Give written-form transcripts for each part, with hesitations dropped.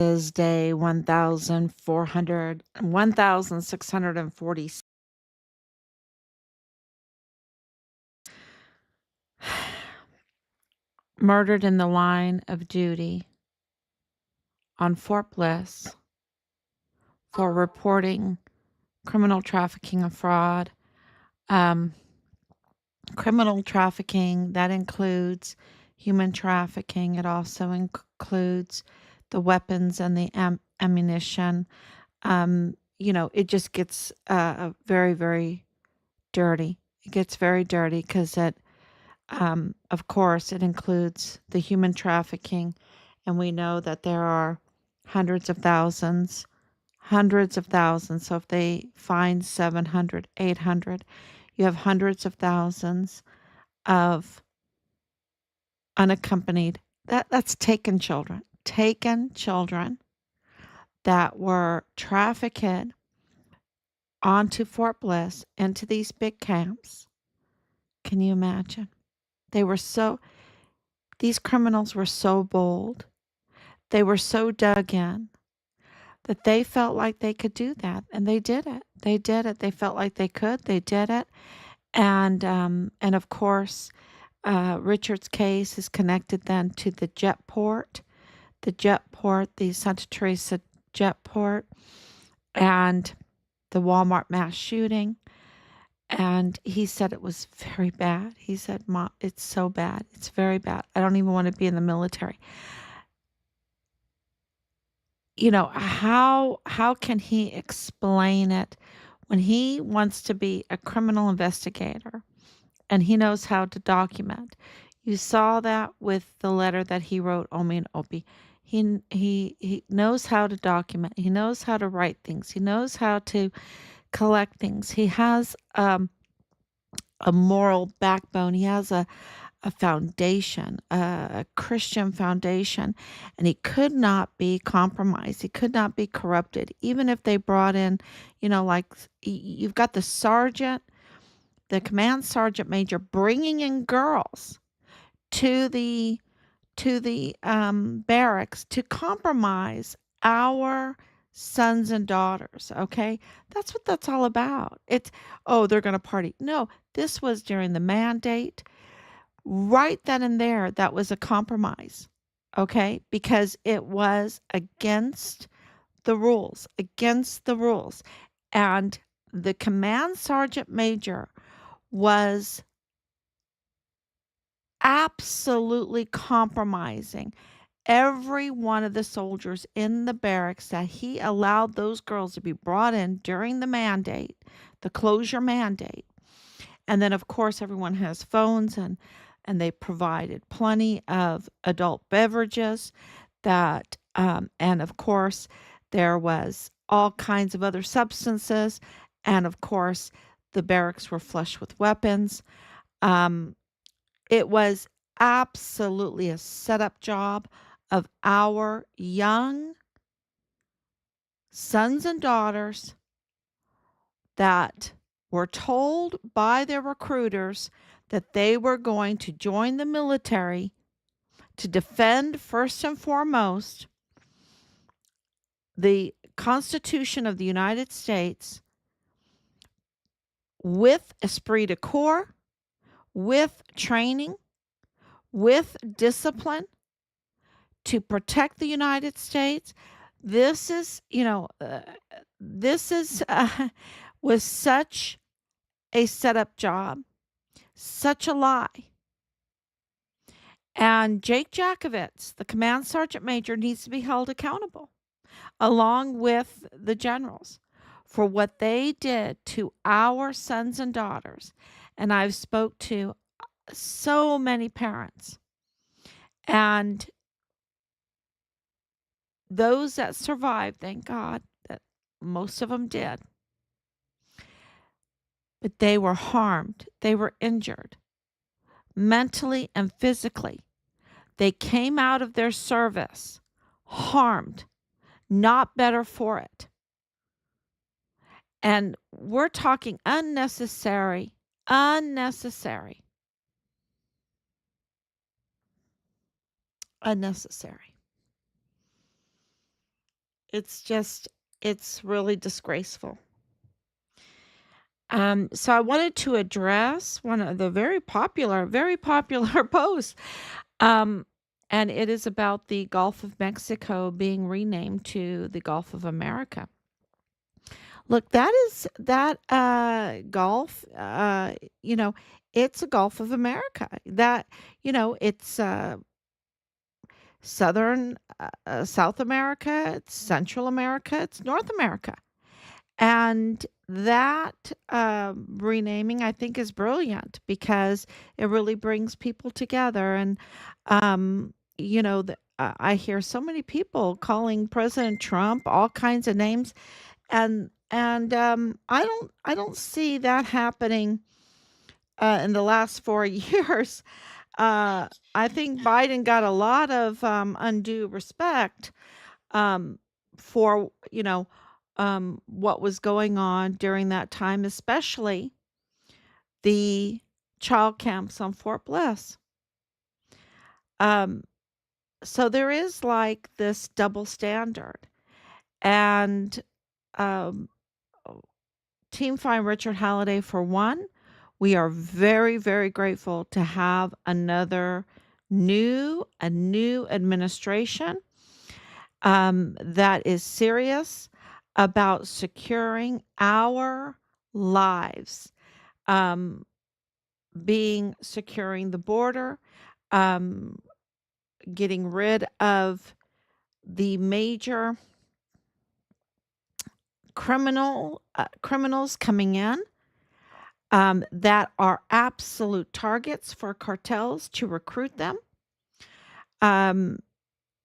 is day 1640. Murdered in the line of duty on Fort Bliss for reporting criminal trafficking and fraud. Criminal trafficking, that includes human trafficking. It also includes the weapons and the ammunition. It just gets very, very dirty. It gets very dirty because of course, it includes the human trafficking. And we know that there are hundreds of thousands. So if they find 700, 800, you have hundreds of thousands of unaccompanied, that's taken children that were trafficked onto Fort Bliss, into these big camps. Can you imagine? These criminals were so bold. They were so dug in that they felt like they could do that. And they did it. They did it. They felt like they could. They did it. And of course, Richard's case is connected then to the the Santa Teresa jet port, and the Walmart mass shooting. And he said it was very bad. He said, Mom, it's so bad. It's very bad. I don't even want to be in the military. How can he explain it when he wants to be a criminal investigator and he knows how to document? You saw that with the letter that he wrote, Omi and Opie. He knows how to document. He knows how to write things. He knows how to collect things. He has a moral backbone. He has a foundation, a Christian foundation, and he could not be compromised. He could not be corrupted. Even if they brought in, like you've got the sergeant, the command sergeant major bringing in girls to the barracks to compromise our sons and daughters. Okay, that's what that's all about. They're going to party. No, this was during the mandate. Right then and there, that was a compromise. Okay, because it was against the rules, and the command sergeant major was absolutely compromising every one of the soldiers in the barracks, that he allowed those girls to be brought in during the mandate, the closure mandate. And then, of course, everyone has phones, and they provided plenty of adult beverages and of course, there was all kinds of other substances. And of course, the barracks were flush with weapons. Um, it was absolutely a setup job of our young sons and daughters that were told by their recruiters that they were going to join the military to defend, first and foremost, the Constitution of the United States with esprit de corps, with training, with discipline, to protect the United States. This is, was such a setup job, such a lie. And Jake Jakovitz, the command sergeant major, needs to be held accountable, along with the generals, for what they did to our sons and daughters. And I've spoke to so many parents, and those that survived, thank God that most of them did, but they were harmed. They were injured mentally and physically. They came out of their service harmed, not better for it. And we're talking unnecessary. It's just, it's really disgraceful. So I wanted to address one of the very popular posts. Um, and it is about the Gulf of Mexico being renamed to the Gulf of America. Look, that Gulf, you know, it's a Gulf of America. It's Southern, South America, it's Central America, it's North America. And that renaming, I think, is brilliant because it really brings people together. And, I hear so many people calling President Trump all kinds of names, and I don't see that happening in the last 4 years. Uh, I think Biden got a lot of undue respect um, for what was going on during that time, especially the child camps on Fort Bliss. Um, so there is like this double standard, and um, Team Fine Richard Halliday, for one, we are very, very grateful to have a new administration that is serious about securing our lives, um, being securing the border, um, getting rid of the major criminals coming in that are absolute targets for cartels to recruit them. Um,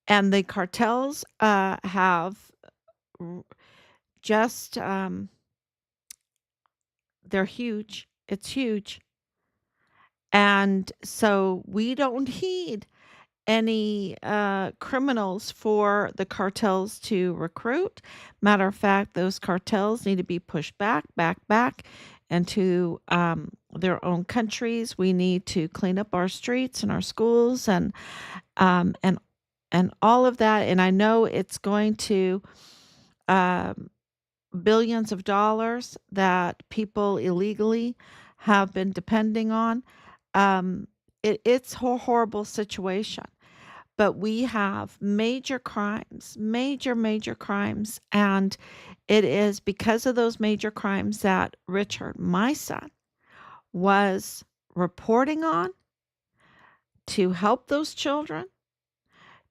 and the cartels have r- just, they're huge. It's huge. And so we don't heed any criminals for the cartels to recruit. Matter of fact, those cartels need to be pushed back into their own countries. We need to clean up our streets and our schools um, and and all of that. And I know it's going to um, billions of dollars that people illegally have been depending on. Um, it's a horrible situation, but we have major crimes, and it is because of those major crimes that Richard, my son, was reporting on to help those children,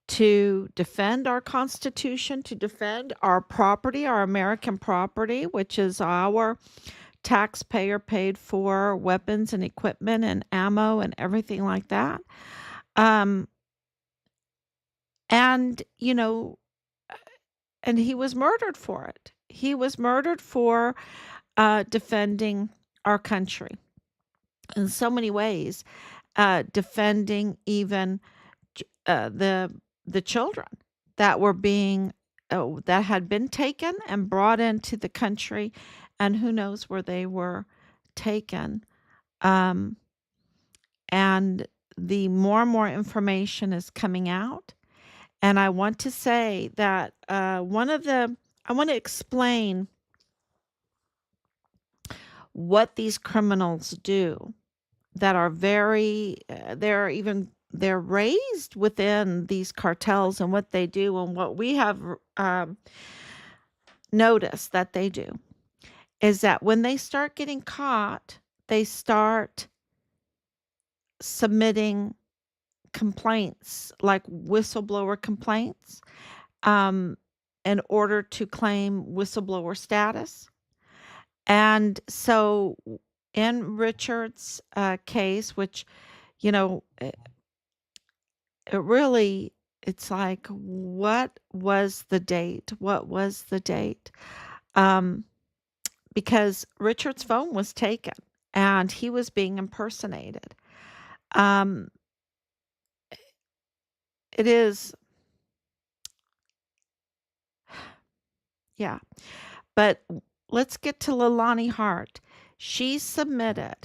to defend our Constitution, to defend our property, our American property, which is our taxpayer paid for weapons and equipment and ammo and everything like that. Um, and, and he was murdered for it. He was murdered for defending our country in so many ways, defending even the children that were being that had been taken and brought into the country, and who knows where they were taken. Um, and the more and more information is coming out, and I want to say that I want to explain what these criminals do that are very they're raised within these cartels, and what they do and what we have um, noticed that they do is that when they start getting caught, they start submitting complaints, like whistleblower complaints, um, in order to claim whistleblower status. And so in Richard's case, which, you know, it really, it's like, what was the date? What was the date? Um, because Richard's phone was taken and he was being impersonated. Um, it is, yeah. But let's get to Leilani Hart. She submitted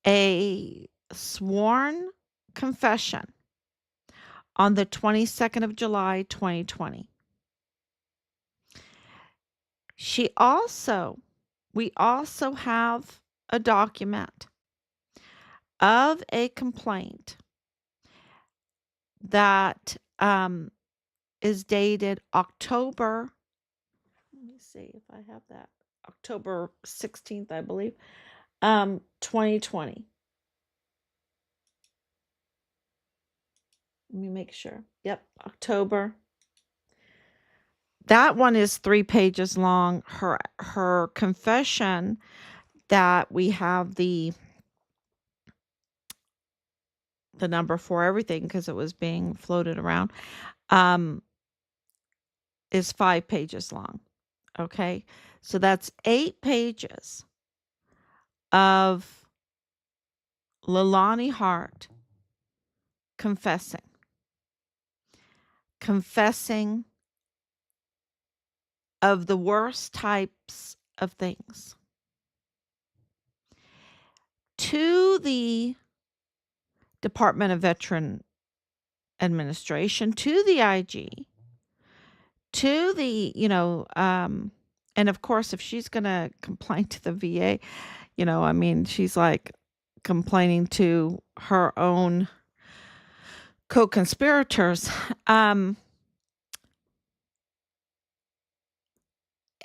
a sworn confession on the 22nd of July, 2020. She also, we also have a document of a complaint that is dated October. Let me see if I have that. October 16th, I believe. 2020. Let me make sure. Yep, October. That one is 3 pages long. Her confession that we have the number for everything because it was being floated around um is 5 pages long. Okay? So that's 8 pages of Leilani Hart confessing of the worst types of things to the Department of Veteran Administration, to the IG, to the, and of course, if she's going to complain to the VA, I mean, she's like complaining to her own co-conspirators.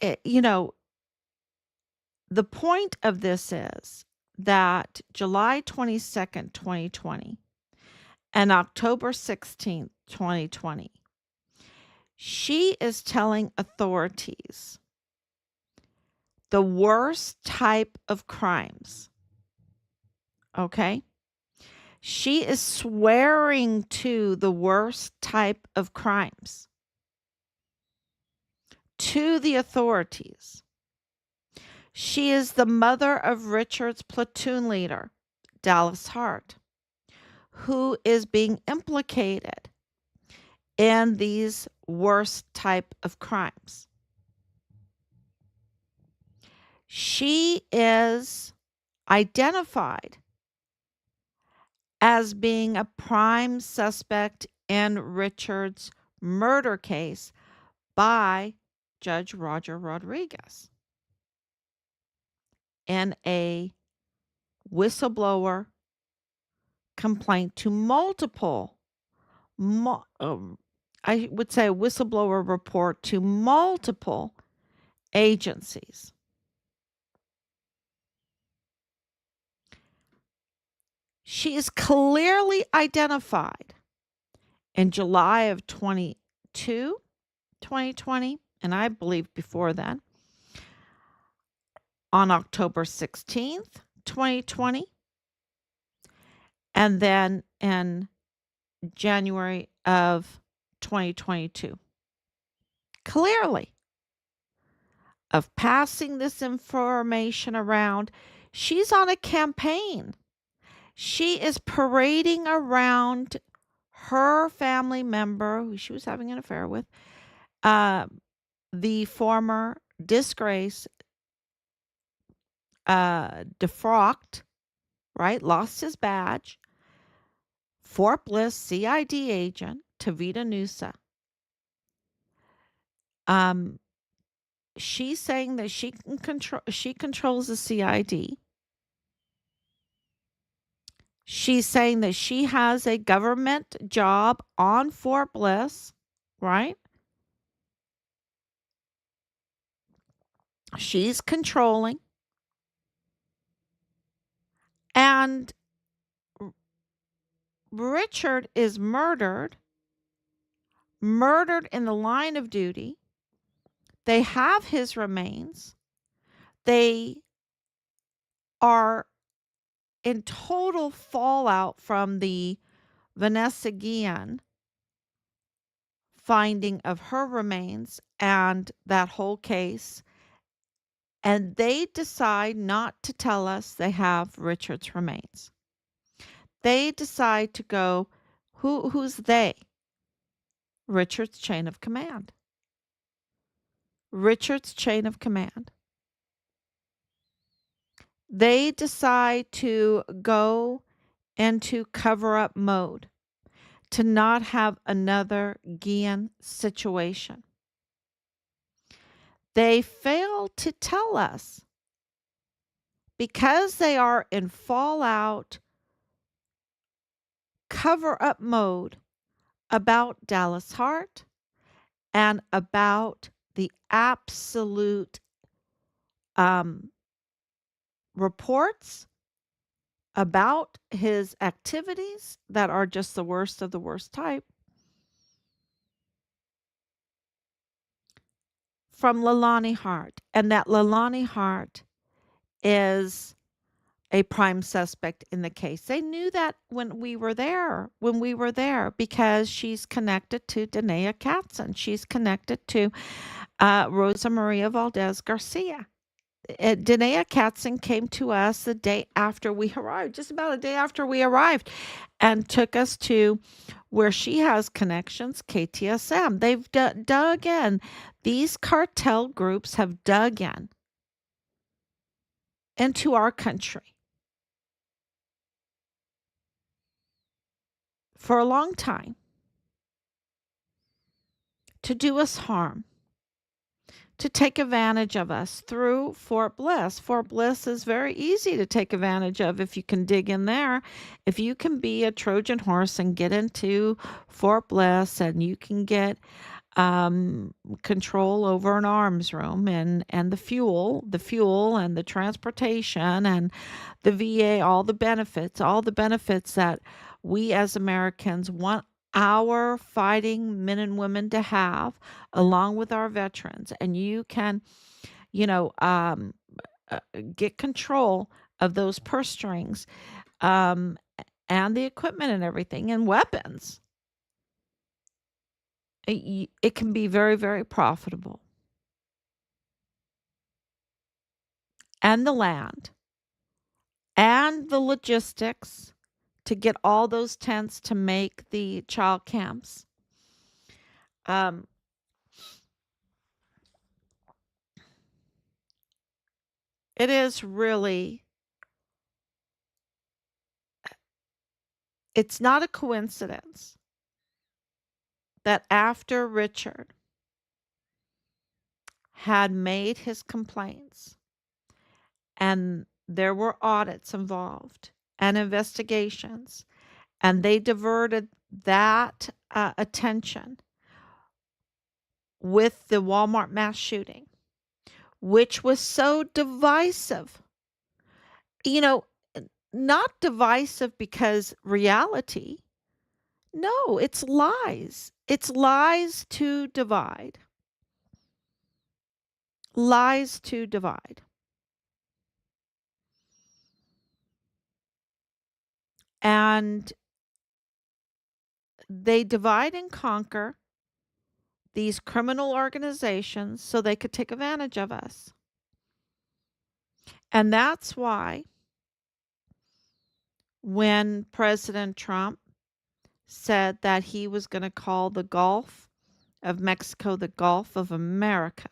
It, the point of this is that July 22nd, 2020 and October 16th, 2020, she is telling authorities the worst type of crimes. Okay? She is swearing to the worst type of crimes to the authorities. She is the mother of Richard's platoon leader, Dallas Hart, who is being implicated in these worst type of crimes. She is identified as being a prime suspect in Richard's murder case by Judge Roger Rodriguez in a whistleblower complaint to I would say a whistleblower report to multiple agencies. She is clearly identified in July of 2020, and I believe before then, on October 16th, 2020, and then in January of 2022. Clearly, of passing this information around, she's on a campaign. She is parading around her family member who she was having an affair with, the former disgrace, defrocked, right? Lost his badge, Fort Bliss CID agent, Tavita Nusa. She's saying that she controls the CID. She's saying that she has a government job on Fort Bliss, right? She's controlling. And Richard is murdered in the line of duty. They have his remains. They are in total fallout from the Vanessa Guillen finding of her remains and that whole case. And they decide not to tell us they have Richard's remains. They decide to go, who's they? Richard's chain of command. Richard's chain of command. They decide to go into cover up mode, to not have another Guillen situation. They fail to tell us because they are in fallout cover up mode about Dallas Hart and about the absolute um, reports about his activities that are just the worst of the worst type from Leilani Hart, and that Leilani Hart is a prime suspect in the case. They knew that when we were there, because she's connected to Danae Katzen. She's connected to Rosa Maria Valdez Garcia. Danae Katzen came to us the day after we arrived, just about a day after we arrived, and took us to where she has connections, KTSM. They've dug in. These cartel groups have dug in into our country for a long time to do us harm, to take advantage of us through Fort Bliss. Fort Bliss is very easy to take advantage of if you can dig in there. If you can be a Trojan horse and get into Fort Bliss, and you can get control over an arms room, and the fuel and the transportation and the VA, all the benefits that we as Americans want our fighting men and women to have, along with our veterans. And you can, you know, get control of those purse strings, um, and the equipment and everything and weapons. It can be very, very profitable. And the land and the logistics to get all those tents to make the child camps. Um, it is really, it's not a coincidence that after Richard had made his complaints and there were audits involved and investigations, and they diverted that attention with the Walmart mass shooting, which was so divisive. You know, not divisive because reality. No, it's lies. It's lies to divide. Lies to divide. And they divide and conquer these criminal organizations so they could take advantage of us. And that's why when President Trump said that he was going to call the Gulf of Mexico the Gulf of America,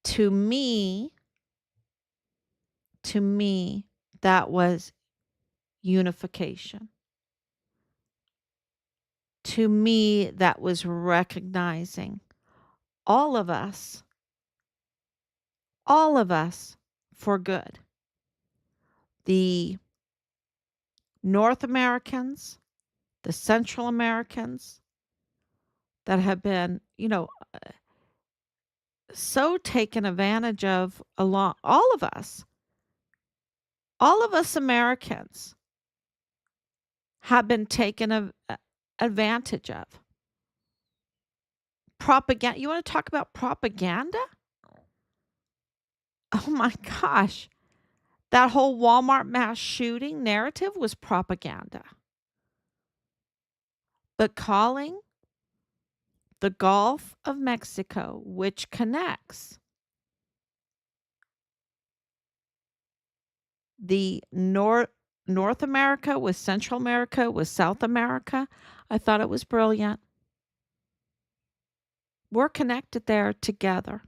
to me, that was unification. To me, that was recognizing all of us, all of us for good. The North Americans, the Central Americans that have been, so taken advantage of, along all of us Americans have been taken advantage of. Propaganda. You want to talk about propaganda? Oh my gosh. That whole Walmart mass shooting narrative was propaganda. But calling the Gulf of Mexico, which connects the North America with Central America with South America, I thought it was brilliant. We're connected there together.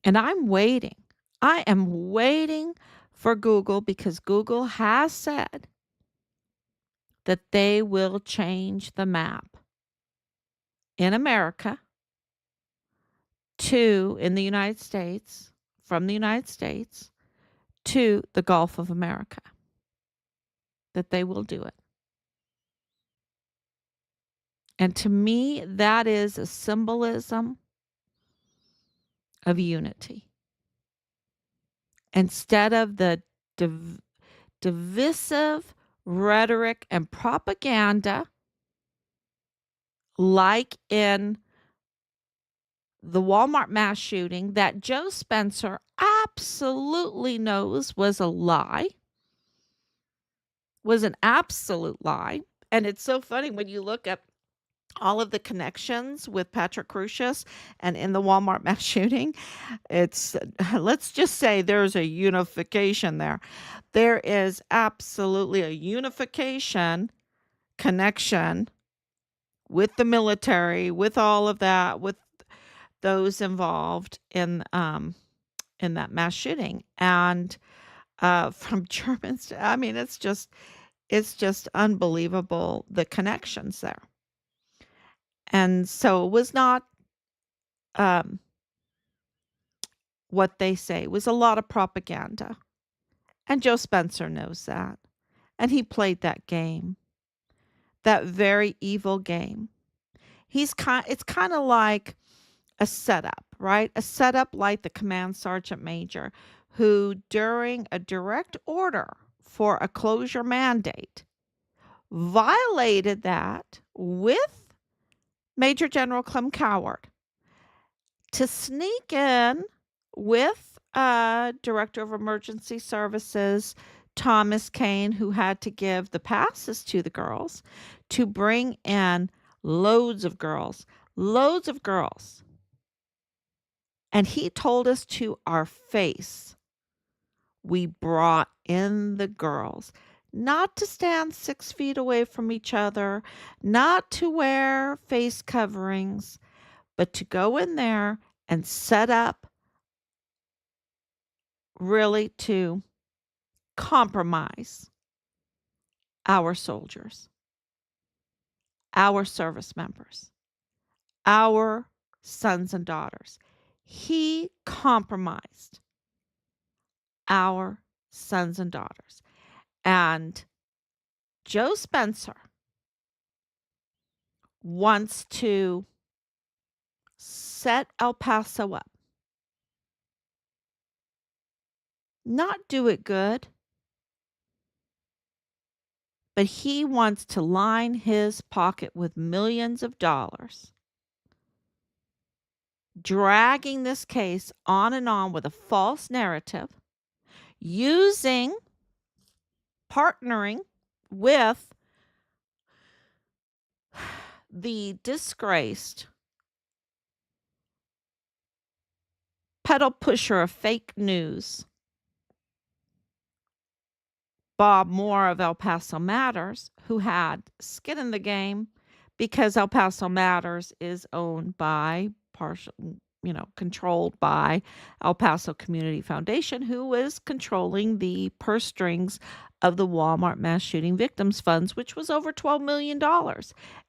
And I'm waiting. I am waiting for Google, because Google has said that they will change the map in America to in the United States, from the United States to the Gulf of America, that they will do it. And to me, that is a symbolism of unity. Instead of the divisive rhetoric and propaganda, like in the Walmart mass shooting, that Joe Spencer absolutely knows was a lie, was an absolute lie. And it's so funny when you look at all of the connections with Patrick Crusius and in the Walmart mass shooting. It's, let's just say there's a unification there. There is absolutely a unification connection with the military, with all of that, with those involved in that mass shooting. And from Germans, I mean, it's just unbelievable the connections there. And so it was not um, what they say. It was a lot of propaganda. And Joe Spencer knows that. And he played that game, that very evil game. It's kind of like a setup, right? A setup like the command sergeant major who, during a direct order for a closure mandate, violated that with Major General Clem Coward to sneak in with Director of Emergency Services Thomas Kane, who had to give the passes to the girls, to bring in loads of girls, loads of girls. And he told us to our face, we brought in the girls, not to stand 6 feet away from each other, not to wear face coverings, but to go in there and set up really to compromise our soldiers, our service members, our sons and daughters. He compromised our sons and daughters. And Joe Spencer wants to set El Paso up, not do it good, but he wants to line his pocket with millions of dollars, dragging this case on and on with a false narrative, partnering with the disgraced pedal pusher of fake news, Bob Moore of El Paso Matters, who had skin in the game because El Paso Matters is owned by controlled by El Paso Community Foundation, who is controlling the purse strings of the Walmart mass shooting victims funds, which was over $12 million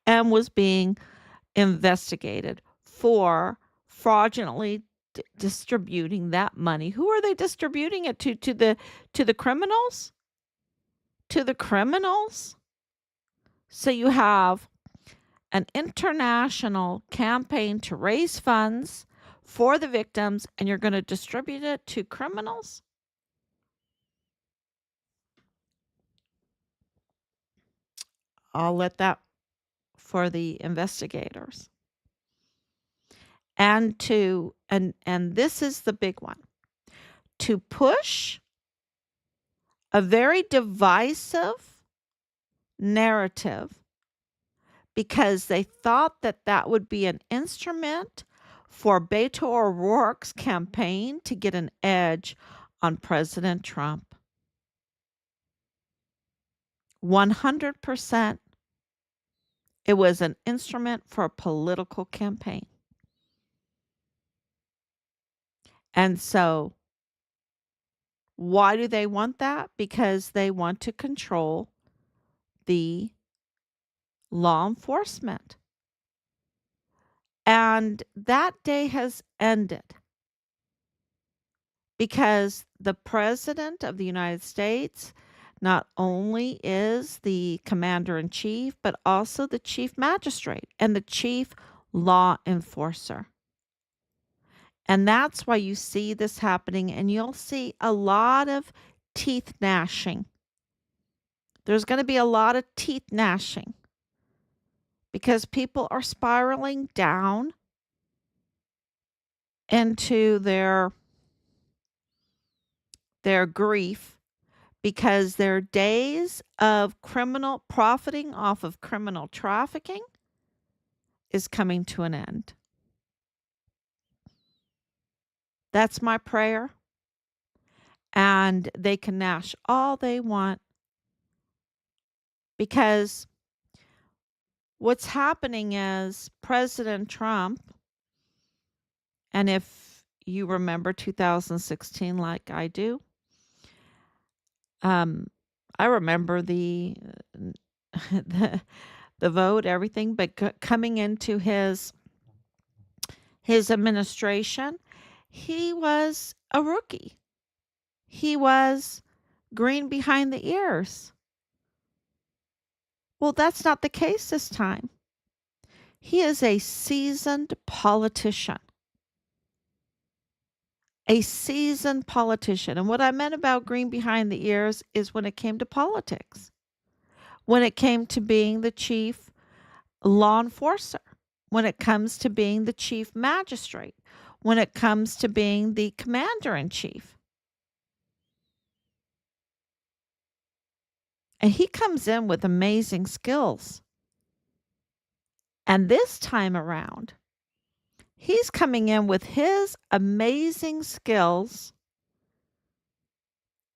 and was being investigated for fraudulently distributing that money. Who are they distributing it to? To the criminals? To the criminals? So you have an international campaign to raise funds for the victims, and you're going to distribute it to criminals? I'll let that for the investigators. And this is the big one, to push a very divisive narrative because they thought that that would be an instrument for Beto O'Rourke's campaign to get an edge on President Trump. 100%, it was an instrument for a political campaign. And so, why do they want that? Because they want to control the law enforcement. And that day has ended because the President of the United States not only is the commander in chief, but also the chief magistrate and the chief law enforcer. And that's why you see this happening, and you'll see a lot of teeth gnashing. There's going to be a lot of teeth gnashing because people are spiraling down into their grief because their days of criminal profiting off of criminal trafficking is coming to an end. That's my prayer. And they can gnash all they want because what's happening is President Trump, and if you remember 2016 like I do, um, I remember the the vote, everything, but coming into his administration, he was a rookie. He was green behind the ears. Well, that's not the case this time. He is a seasoned politician. A seasoned politician. And what I meant about green behind the ears is when it came to politics, when it came to being the chief law enforcer, when it comes to being the chief magistrate, when it comes to being the commander in chief. And he comes in with amazing skills. And this time around, he's coming in with his amazing skills,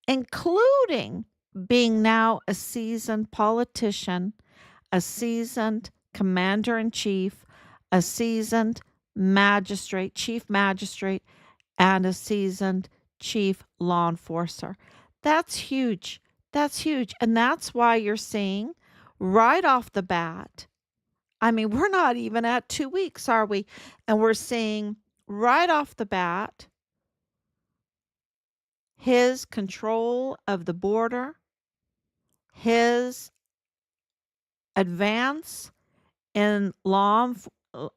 including being now a seasoned politician, a seasoned commander in chief, a seasoned magistrate, chief magistrate, and a seasoned chief law enforcer. That's huge. That's huge. And that's why you're seeing right off the bat. I mean, we're not even at 2 weeks, are we? And we're seeing right off the bat his control of the border, his advance in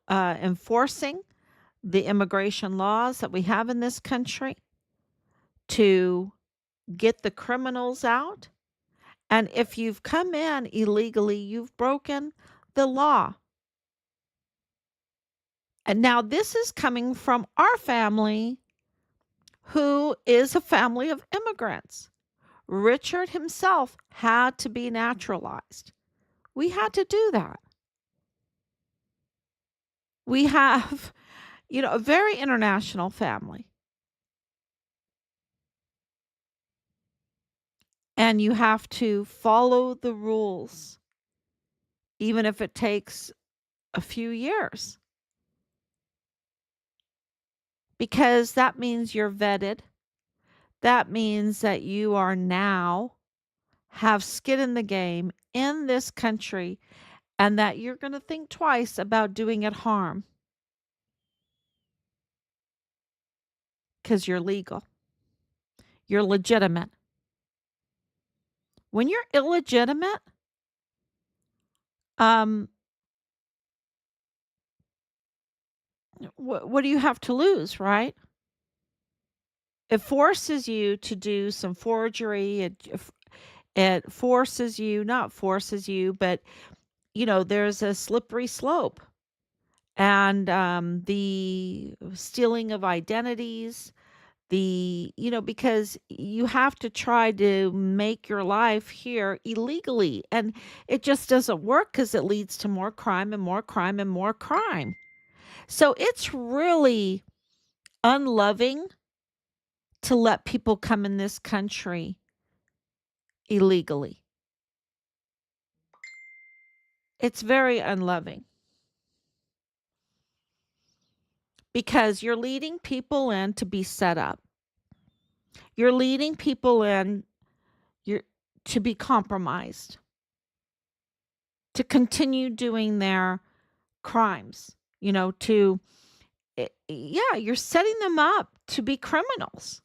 enforcing the immigration laws that we have in this country to get the criminals out. And if you've come in illegally, you've broken the law. And now this is coming from our family, who is a family of immigrants. Richard himself had to be naturalized. We had to do that. We have, a very international family. And you have to follow the rules, even if it takes a few years, because that means you're vetted. That means that you are now have skin in the game in this country and that you're going to think twice about doing it harm because you're legal. You're legitimate. When you're illegitimate, um, what do you have to lose, right? It forces you to do some forgery. It forces you, not forces you, but there's a slippery slope, and the stealing of identities, because you have to try to make your life here illegally, and it just doesn't work because it leads to more crime and more crime and more crime. So it's really unloving to let people come in this country illegally. It's very unloving because you're leading people in to be set up. You're leading people in you're, to be compromised, to continue doing their crimes. to yeah, you're setting them up to be criminals.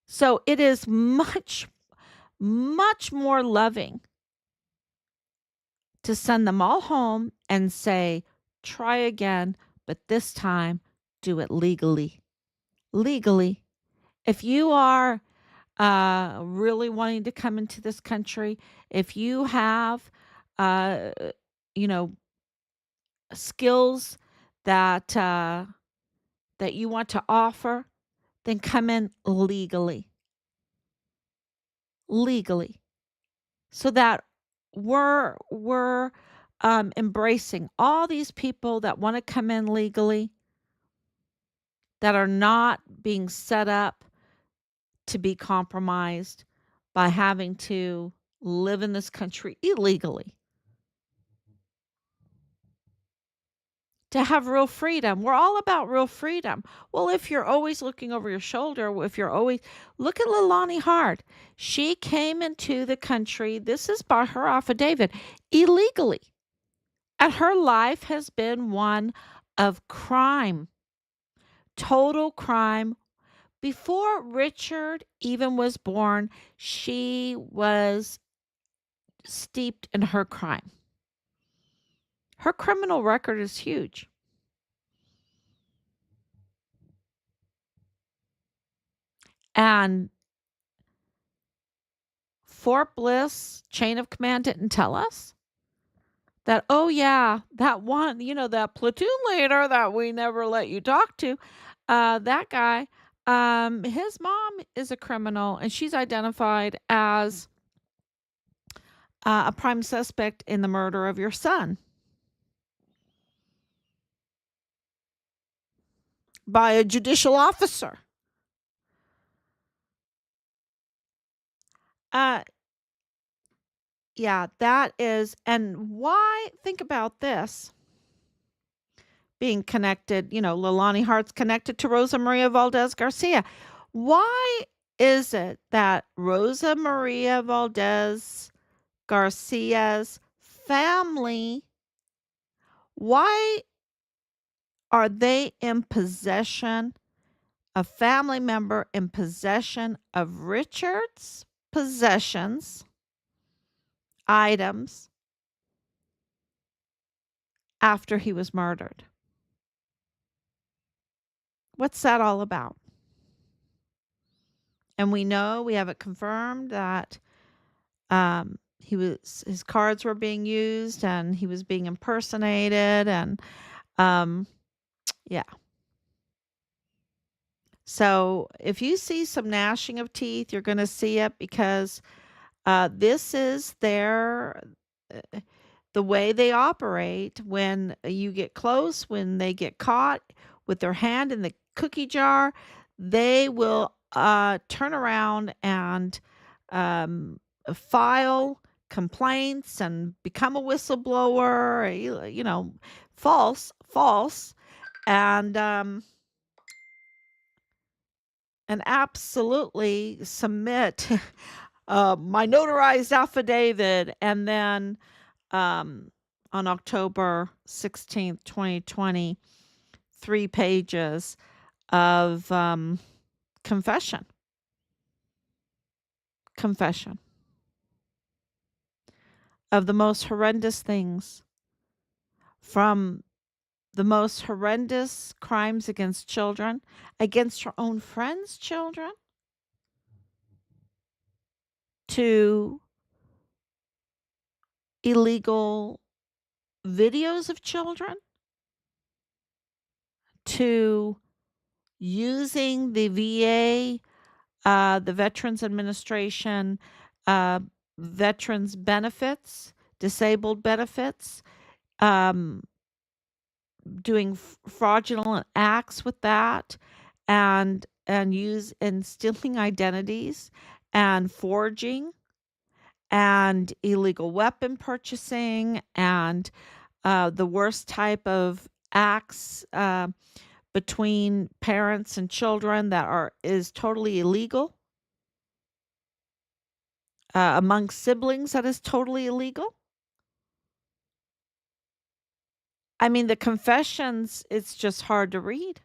So it is much, much more loving to send them all home and say, try again, but this time do it legally. Legally. If you are really wanting to come into this country, if you have, uh, you know, skills that that you want to offer, then come in legally, legally, so that we're embracing all these people that want to come in legally, that are not being set up to be compromised by having to live in this country illegally. To have real freedom. We're all about real freedom. Well, if you're always looking over your shoulder, if you're always look at Leilani Hart. She came into the country, this is by her affidavit, illegally. And her life has been one of crime, total crime. Before Richard even was born, she was steeped in her crime. Her criminal record is huge. And Fort Bliss chain of command didn't tell us that, oh, yeah, that one, that platoon leader that we never let you talk to, that guy, his mom is a criminal and she's identified as a prime suspect in the murder of your son by a judicial officer. Uh, yeah, that is, and why, think about this being connected, Leilani Hart's connected to Rosa Maria Valdez Garcia. Why is it that Rosa Maria Valdez Garcia's family, why are they in possession, a family member in possession of Richard's possessions, items, after he was murdered? What's that all about? And we have it confirmed that his cards were being used and he was being impersonated and um, yeah. So if you see some gnashing of teeth, you're going to see it because this is uh, the way they operate. When you get close, when they get caught with their hand in the cookie jar, they will turn around and file complaints and become a whistleblower, false, and absolutely submit my notarized affidavit, and then on October 16th, 2020, 3 pages of confession of the most horrendous things, from the most horrendous crimes against children, against her own friends' children, to illegal videos of children, to using the VA, the Veterans Administration, uh, veterans benefits, disabled benefits, um, doing fraudulent acts with that, and stealing identities and forging and illegal weapon purchasing and the worst type of acts between parents and children that is totally illegal, among siblings that is totally illegal. I mean, the confessions, it's just hard to read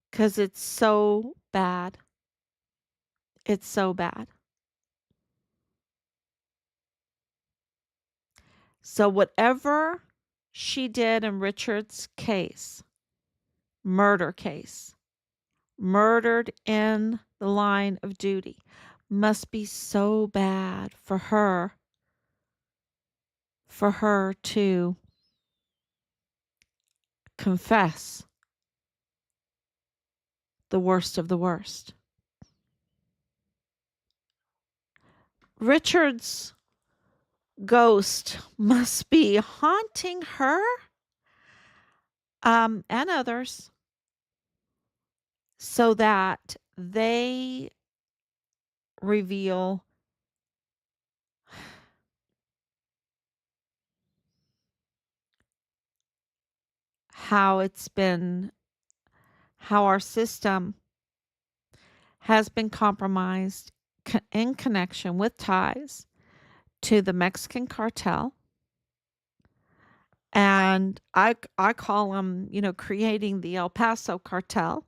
because it's so bad. It's so bad. So, whatever she did in Richard's case, murder case, murdered in the line of duty, must be so bad for her to confess the worst of the worst. Richard's ghost must be haunting her and others so that they reveal how it's been, how our system has been compromised in connection with ties to the Mexican cartel. And I call them, creating the El Paso cartel.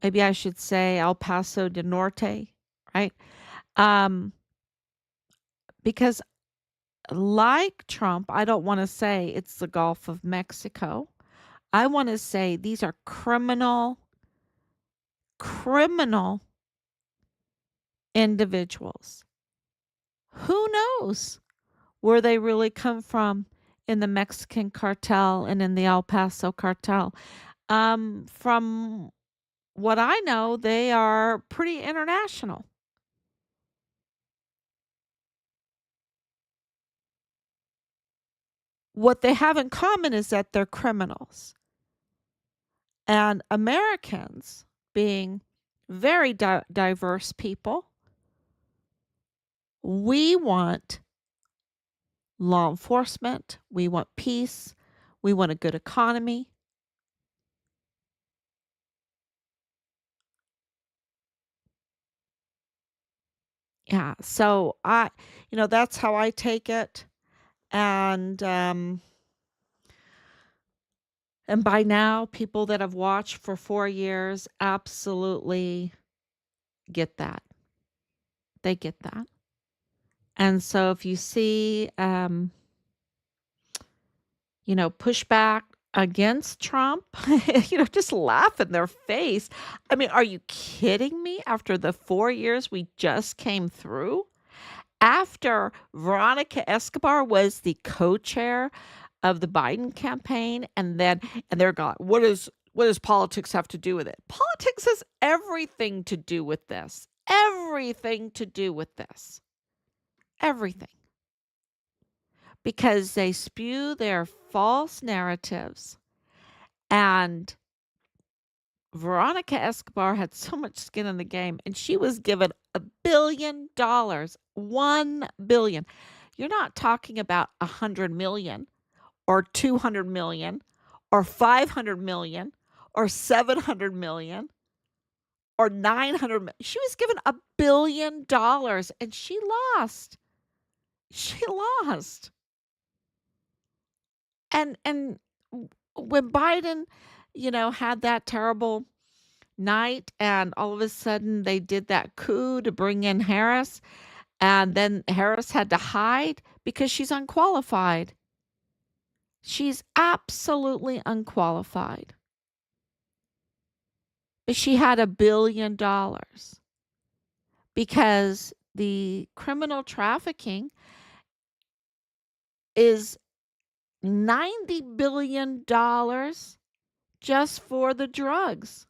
Maybe I should say El Paso de Norte, right? Um, because like Trump, I don't want to say it's the Gulf of Mexico. I want to say these are criminal individuals. Who knows where they really come from in the Mexican cartel and in the El Paso cartel? From what I know, they are pretty international. What they have in common is that they're criminals. And Americans, being very diverse people, we want law enforcement, we want peace, we want a good economy. Yeah, so that's how I take it. And and by now, people that have watched for 4 years absolutely get that. They get that. And so if you see, pushback against Trump, just laugh in their face. I mean, are you kidding me? After the 4 years we just came through, after Veronica Escobar was the co-chair of the Biden campaign, and they're gone. What does politics have to do with it? Politics has everything to do with this. Everything to do with this. Everything. Because they spew their false narratives. And Veronica Escobar had so much skin in the game, and she was given $1 billion. 1 billion. You're not talking about 100 million or 200 million or 500 million or 700 million or 900 million. She was given $1 billion and she lost. She lost. And when Biden, had that terrible night and all of a sudden they did that coup to bring in Harris, and then Harris had to hide because she's unqualified. She's absolutely unqualified. But she had $1 billion because the criminal trafficking is $90 billion just for the drugs,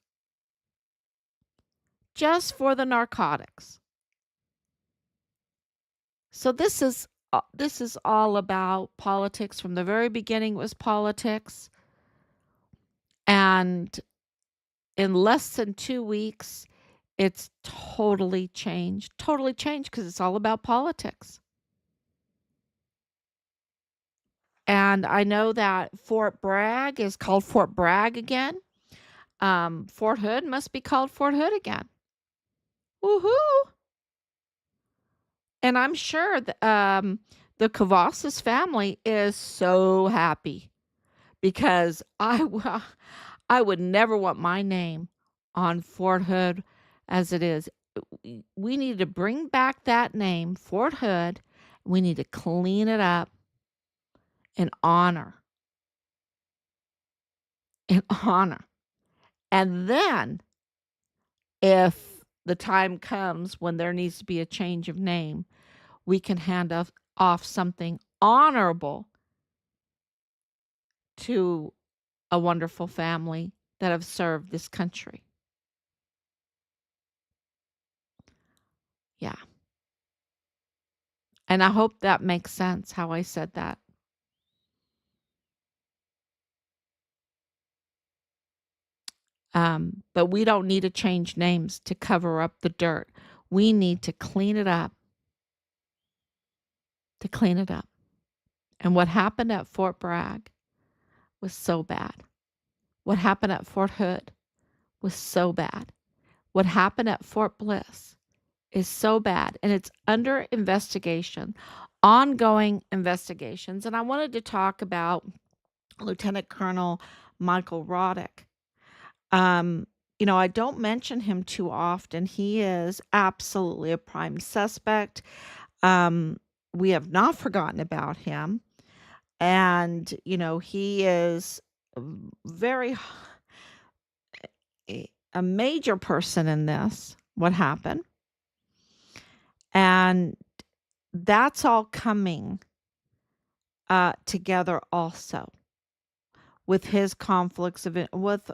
just for the narcotics. So this is all about politics. From the very beginning, it was politics, and in less than 2 weeks, it's totally changed. Totally changed because it's all about politics. And I know that Fort Bragg is called Fort Bragg again. Fort Hood must be called Fort Hood again. Woohoo! And I'm sure the Cavazos family is so happy because I would never want my name on Fort Hood as it is. We need to bring back that name, Fort Hood. We need to clean it up in honor, in honor. And then if the time comes when there needs to be a change of name, we can hand off something honorable to a wonderful family that have served this country. Yeah. And I hope that makes sense how I said that. But we don't need to change names to cover up the dirt. We need to clean it up, to clean it up. And what happened at Fort Bragg was so bad. What happened at Fort Hood was so bad. What happened at Fort Bliss is so bad. And it's under investigation, ongoing investigations. And I wanted to talk about Lieutenant Colonel Michael Rodick. I don't mention him too often. He is absolutely a prime suspect. Um, we have not forgotten about him. And, he is very a major person in this, what happened. And that's all coming together also with his conflicts with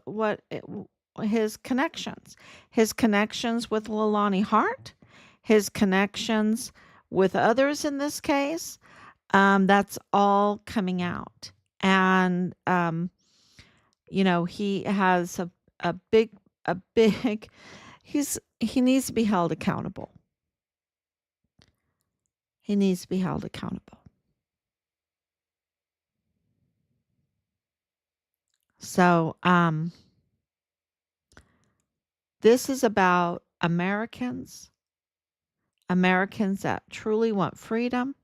his connections with Leilani Hart, his connections with others in this case. That's all coming out, and he has a big he needs to be held accountable. He needs to be held accountable. So, this is about Americans that truly want freedom,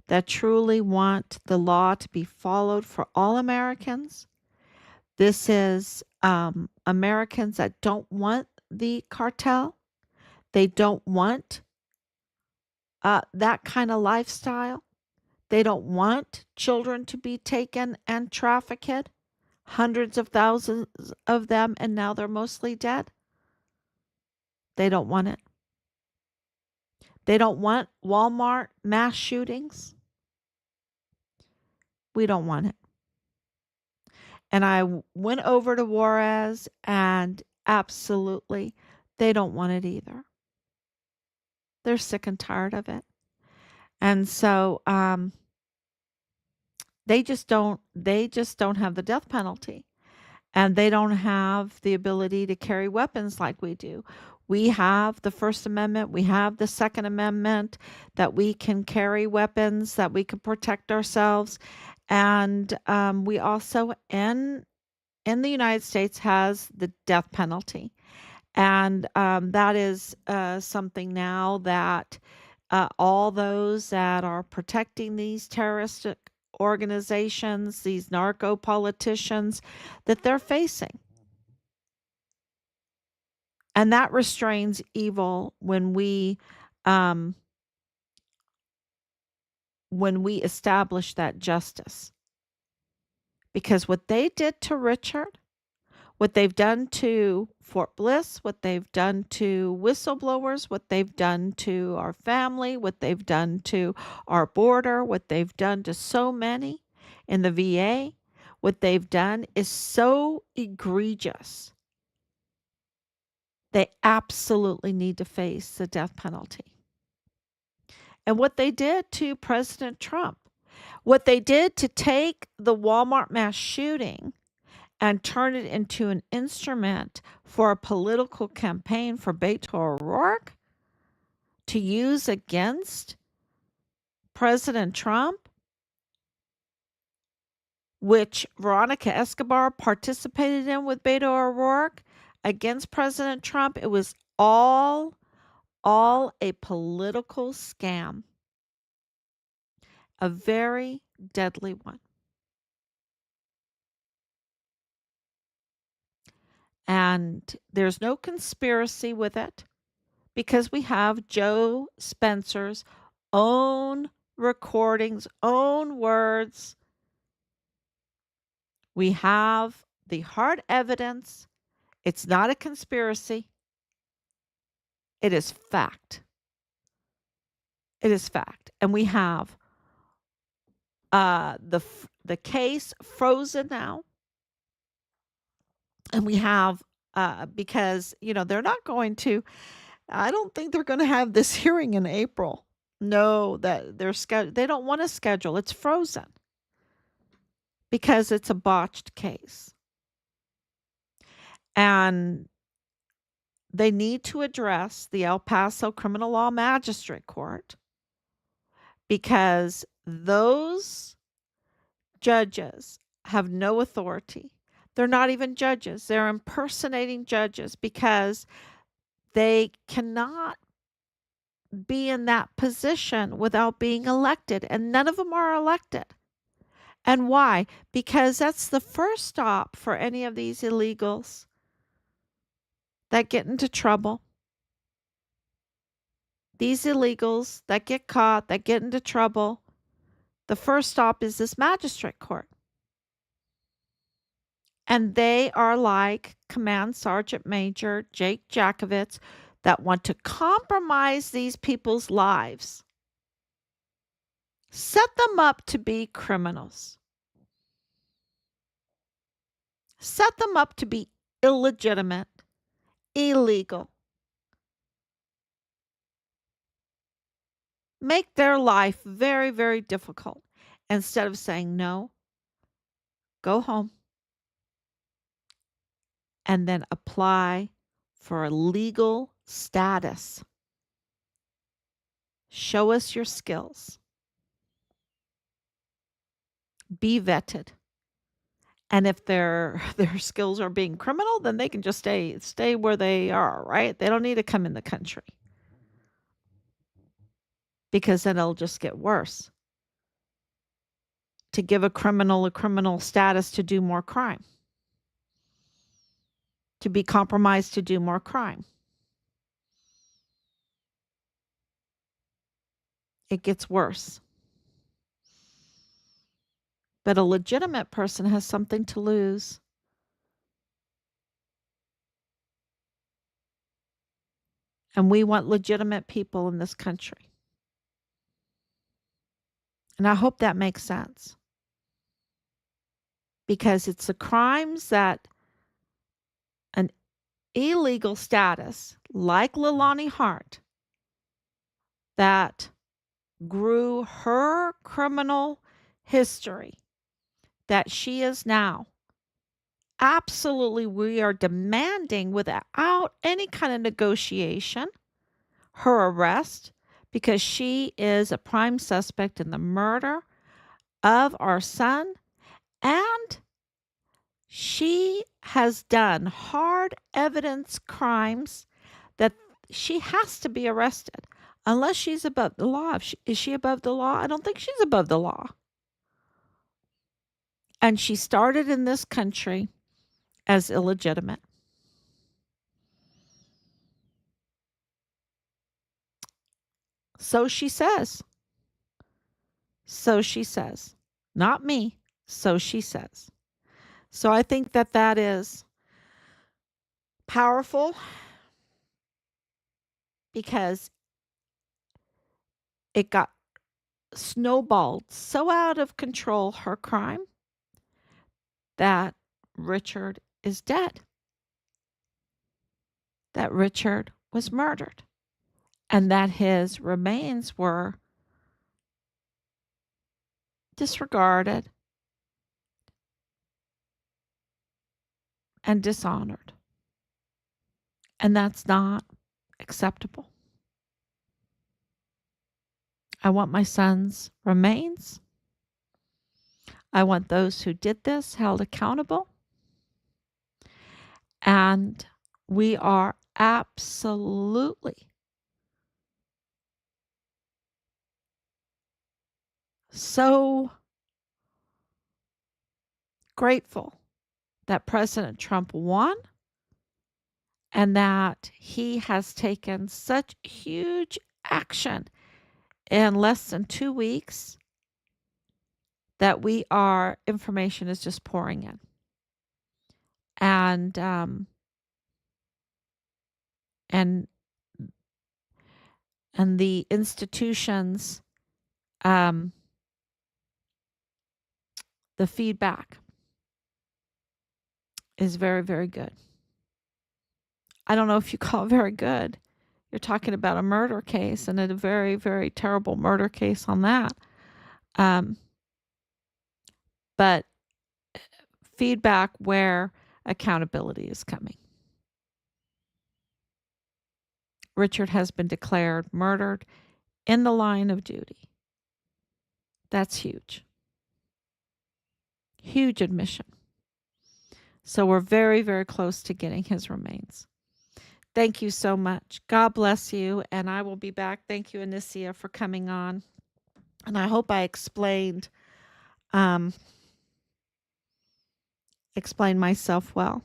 that truly want the law to be followed for all Americans. This is Americans that don't want the cartel. They don't want that kind of lifestyle. They don't want children to be taken and trafficked, hundreds of thousands of them, and now they're mostly dead. They don't want it. They don't want Walmart mass shootings. We don't want it. And I went over to Juarez, and absolutely, they don't want it either. They're sick and tired of it. And so they just don't have the death penalty. And they don't have the ability to carry weapons like we do. We have the First Amendment, we have the Second Amendment, that we can carry weapons, that we can protect ourselves. And we also, in the United States, has the death penalty. And that is something now that all those that are protecting these terroristic organizations, these narco politicians, that they're facing. And that restrains evil when we establish that justice. Because what they did to Richard, what they've done to Fort Bliss, what they've done to whistleblowers, what they've done to our family, what they've done to our border, what they've done to so many in the VA, what they've done is so egregious. They absolutely need to face the death penalty. And what they did to President Trump, what they did to take the Walmart mass shooting and turn it into an instrument for a political campaign for Beto O'Rourke to use against President Trump, which Veronica Escobar participated in with Beto O'Rourke against President Trump. It was all all a political scam, a very deadly one. And there's no conspiracy with it because we have Joe Spencer's own recordings, own words. We have the hard evidence. It's not a conspiracy. It is fact. It is fact. And we have the case frozen now. And we have because they're not going to. I don't think they're going to have this hearing in April. No, that they don't want to schedule. It's frozen because it's a botched case. And they need to address the El Paso Criminal Law Magistrate Court because those judges have no authority. They're not even judges. They're impersonating judges because they cannot be in that position without being elected, and none of them are elected. And why? Because that's the first stop for any of these illegals that get into trouble. These illegals that get caught, that get into trouble, the first stop is this magistrate court. And they are like Command Sergeant Major Jake Jakovitz that want to compromise these people's lives, set them up to be criminals, set them up to be illegitimate, illegal, make their life very, very difficult instead of saying, no, go home, and then apply for a legal status. Show us your skills. Be vetted. And if their skills are being criminal, then they can just stay where they are, right? They don't need to come in the country. Because then it'll just get worse. To give a criminal status to do more crime. To be compromised to do more crime. It gets worse. But a legitimate person has something to lose. And we want legitimate people in this country. And I hope that makes sense. Because it's the crimes that an illegal status, like Leilani Hart, that grew her criminal history, that she is now. Absolutely, we are demanding without any kind of negotiation her arrest because she is a prime suspect in the murder of our son, and she has done hard evidence crimes that she has to be arrested unless she's above the law. Is she above the law? I don't think she's above the law. And she started in this country as illegitimate. So she says. So she says. Not me. So she says. So I think that is powerful because it got snowballed so out of control, her crime, that Richard is dead. That Richard was murdered. And that his remains were disregarded and dishonored. And that's not acceptable. I want my son's remains. I want those who did this held accountable. And we are absolutely so grateful that President Trump won and that he has taken such huge action in less than 2 weeks that information is just pouring in. And and and the institutions, um, the feedback is very, very good. I don't know if you call it very good. You're talking about a murder case and a very, very terrible murder case on that. But feedback where accountability is coming. Richard has been declared murdered in the line of duty. That's huge. Huge admission. So we're very, very close to getting his remains. Thank you so much. God bless you. And I will be back. Thank you, Anicia, for coming on. And I hope I explained myself well.